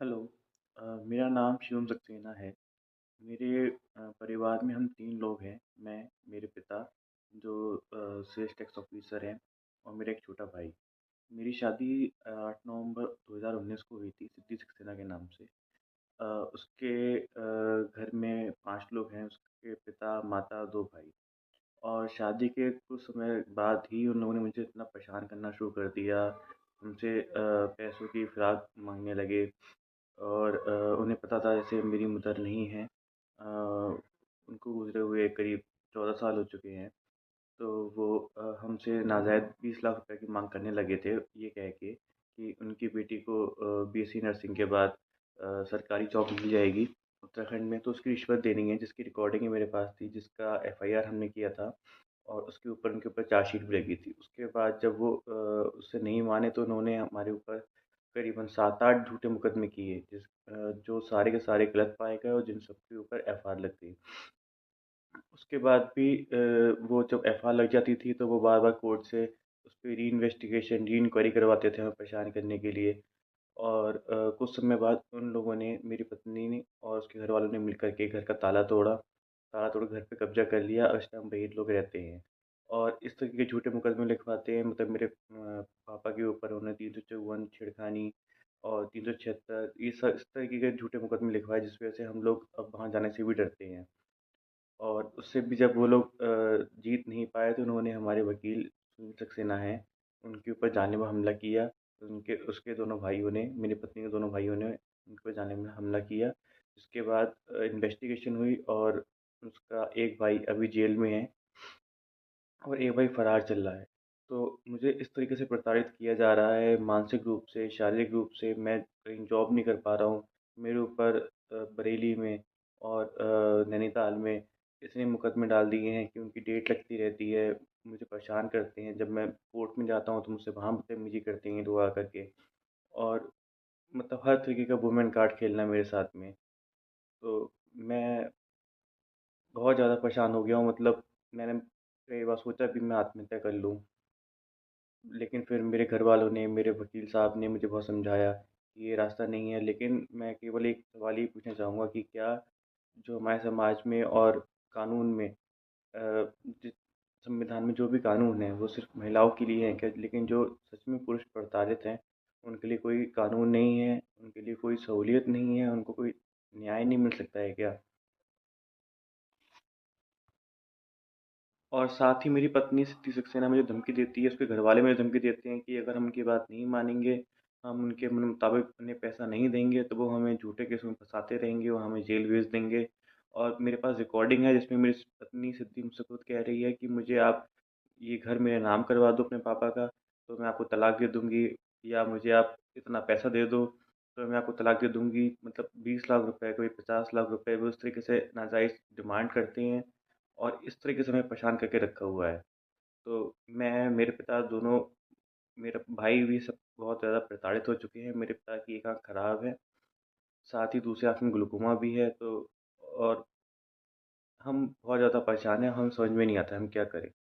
Hello. मेरा नाम शिवम सक्सेना है। मेरे परिवार में हम 3 लोग हैं। मैं, मेरे पिता जो सेल्स टैक्स ऑफ़िसर हैं और मेरा एक छोटा भाई। मेरी शादी 8 नवंबर 2019 को हुई थी सिद्धि सक्सेना के नाम से। उसके घर में 5 लोग हैं, उसके पिता, माता, 2 भाई। और शादी के कुछ समय बाद ही उन लोगों ने मुझे इतना परेशान करना शुरू कर दिया। हमसे पैसों की फिराक माँगने लगे। और उन्हें पता था जैसे मेरी मदर नहीं है। उनको गुज़रे हुए करीब 14 साल हो चुके हैं। तो वो हमसे नाजायज़ 20 लाख रुपए की माँग करने लगे थे, ये कह के कि उनकी बेटी को बीएससी नर्सिंग के बाद सरकारी जॉब मिल जाएगी उत्तराखंड में, तो उसकी रिश्वत देनी है, जिसकी रिकॉर्डिंग मेरे पास थी, जिसका एफआईआर हमने किया था और उसके ऊपर उनके ऊपर चार्जशीट भी लगी थी। उसके बाद जब वो उससे नहीं माने तो उन्होंने हमारे ऊपर करीबन 7-8 झूठे मुकदमे किए, जो सारे के सारे गलत पाए गए और जिन सब के ऊपर एफआईआर लग गई। उसके बाद भी वो जब एफआईआर लग जाती थी तो वो बार-बार कोर्ट से उस पे री-इन्वेस्टिगेशन, री-इंक्वायरी करवाते थे हमें परेशान करने के लिए। और कुछ समय बाद उन लोगों ने, मेरी पत्नी ने और उसके घरवालों ने मिल कर के घर का ताला तोड़ा। ताला तोड़ घर पे कब्ज़ा कर लिया और इस टाइम वही लोग रहते हैं। और इस तरीके के झूठे मुकदमे लिखवाते हैं, मतलब मेरे पापा के ऊपर उन्होंने 354 छेड़खानी और 376 ये सब इस तरीके के झूठे मुकदमे लिखवाए, जिस वजह से हम लोग अब वहाँ जाने से भी डरते हैं। और उससे भी जब वो लोग जीत नहीं पाए तो उन्होंने, हमारे वकील सुनील सक्सेना हैं, उनके ऊपर जानलेवा हमला किया। उनके उसके दोनों भाइयों ने, मेरी पत्नी के दोनों भाइयों ने उन पे जानलेवा हमला किया। उसके बाद इन्वेस्टिगेशन हुई और उसका एक भाई अभी जेल में है और एक भाई फ़रार चल रहा है। तो मुझे इस तरीके से प्रताड़ित किया जा रहा है, मानसिक रूप से, शारीरिक रूप से। मैं कहीं जॉब नहीं कर पा रहा हूँ। मेरे ऊपर बरेली में और नैनीताल में इसने मुकदमे डाल दिए हैं कि उनकी डेट लगती रहती है। मुझे परेशान करते हैं। जब मैं कोर्ट में जाता हूँ तो मुझसे वहाँ बदतमीज़ी करते हैं लोग आकर के। और मतलब हर तरीके का वुमेन कार्ड खेलना मेरे साथ में। तो मैं बहुत ज़्यादा परेशान हो गया हूँ, मतलब मैंने कई बार सोचा भी मैं आत्महत्या कर लूँ। लेकिन फिर मेरे घरवालों ने, मेरे वकील साहब ने मुझे बहुत समझाया कि ये रास्ता नहीं है। लेकिन मैं केवल एक सवाल ही पूछना चाहूँगा कि क्या जो हमारे समाज में और कानून में जिस संविधान में जो भी कानून हैं, वो सिर्फ़ महिलाओं के लिए हैं क्या? लेकिन जो सच में पुरुष प्रताड़ित हैं, उनके लिए कोई कानून नहीं है, उनके लिए कोई सहूलियत नहीं है, उनको कोई न्याय नहीं मिल सकता है क्या? और साथ ही मेरी पत्नी सिद्धि सक्सेना मुझे धमकी देती है, उसके घरवाले मुझे धमकी देते हैं कि अगर हम उनकी बात नहीं मानेंगे, हम उनके मन मुताबिक उन्हें पैसा नहीं देंगे, तो वो हमें झूठे केस में फँसाते रहेंगे, वो हमें जेल भेज देंगे। और मेरे पास रिकॉर्डिंग है जिसमें मेरी पत्नी सिद्धि मुझसे खुद कह रही है कि मुझे आप ये घर मेरे नाम करवा दो अपने पापा का, तो मैं आपको तलाक दे दूँगी, या मुझे आप इतना पैसा दे दो, तो मैं आपको तलाक दे दूँगी। मतलब 20 लाख रुपए, कोई 50 लाख रुपए, वो इस तरीके से नाजायज़ डिमांड करते हैं और इस तरीके से हमें परेशान करके रखा हुआ है। तो मैं, मेरे पिता दोनों, मेरा भाई भी सब बहुत ज़्यादा प्रताड़ित हो चुके हैं। मेरे पिता की एक आँख खराब है, साथ ही दूसरी आँख में ग्लूकोमा भी है। तो और हम बहुत ज़्यादा परेशान हैं, हमें समझ में नहीं आता हम क्या करें?